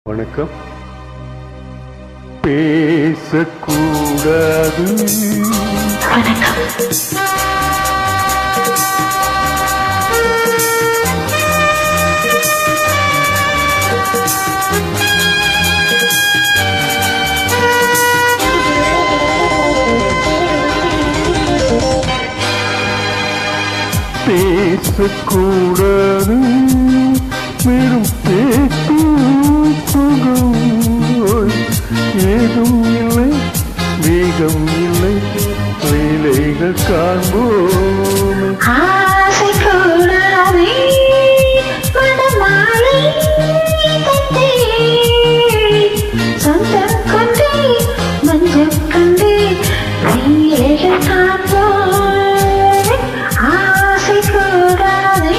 வணக்கம். பேசக்கூடாது. வணக்கம். பேசக்கூடாது, வெறும் பேச்சு சுகம் ஏதும் இல்லை, வேகம் இல்லை, வேலைகள் காண்போம். ஆசை கூடாதே மனமாலை தந்தே, சொந்தம் கொண்டே மஞ்சள் கண்டே வேலைகள் காண்போம். ஆசை கூடாதே.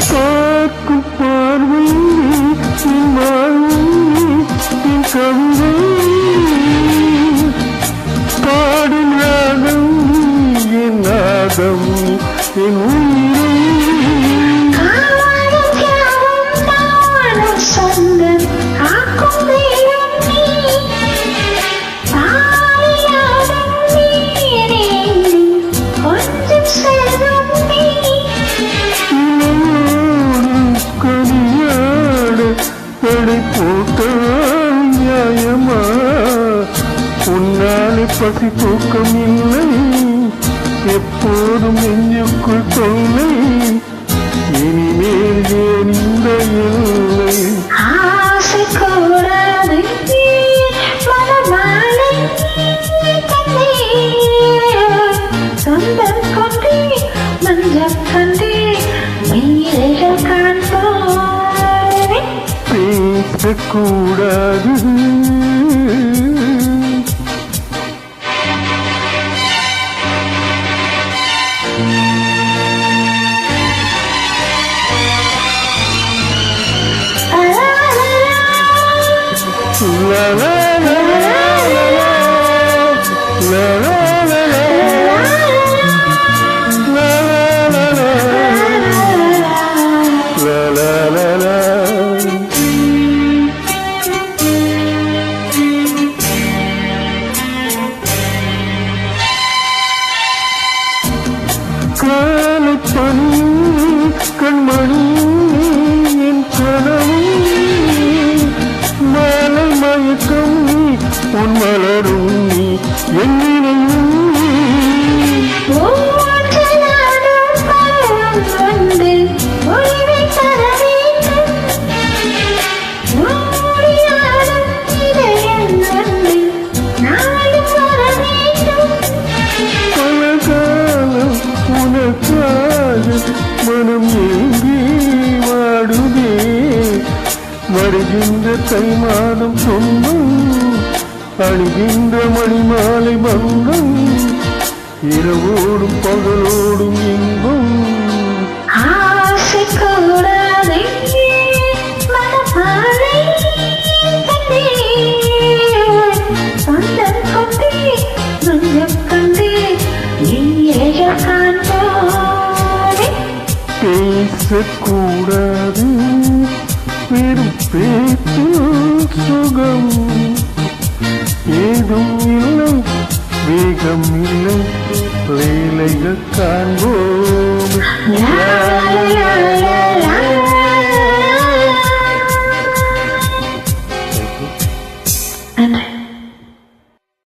பார்க்கும் பார்வை என் வாழ்வை, என் கவிதை பாடும் ராகம், என் நாதம், என் உயிரை காலம் தியாகம் நானும் சொந்தம் காக்கும் தெய்வம் நீ. தாயாடும் நீரே கொஞ்சம் செல்வம் நீ. கனியாடு தடை போட்டால் நியாயமா? உன்னாலே பசி தூக்கம் இல்லை, எப்போதும் நெஞ்சுக்குள் தொல்லை, இனிமேல் ஏன் இந்த எல்லை? ஆசை கூடாது மனமாலை தந்தே, சொந்தம் கொண்டே மஞ்சள் கண்டே வேலைகள் காண்போம். பேசக்கூடாது. La la la la la la la la la la la la. காலப்பனி கண்மணி என் கனவு, மாலை மயக்கம் நீ, உன் மலரும் நீ, என் நினைவும் நீ. ஒவ்வொரு நாளும் பருவம் வந்து ஒளிவை தர வேண்டும், ஓடியாடும் இதயம் வந்து நாளும் வர வேண்டும். பல காலம் உனக்காக மனம் ஏங்கி வாடுதே, வருகின்ற தை மாதம் சொந்தம், அணிகின்ற மணிமாலை பந்தம், இரவோடும் பகலோடும் இன்பம். ஆசை கூடாதே மனமாலை தந்தே, சொந்தம் கொண்டே மஞ்சள் கண்டே வேலைகள் காண்போம். பேசக்கூடாது, வெறும் பேச்சு சுகம் ஏதும் இல்லை, வேகம் இல்லை, வேலைகள் காண்போம்.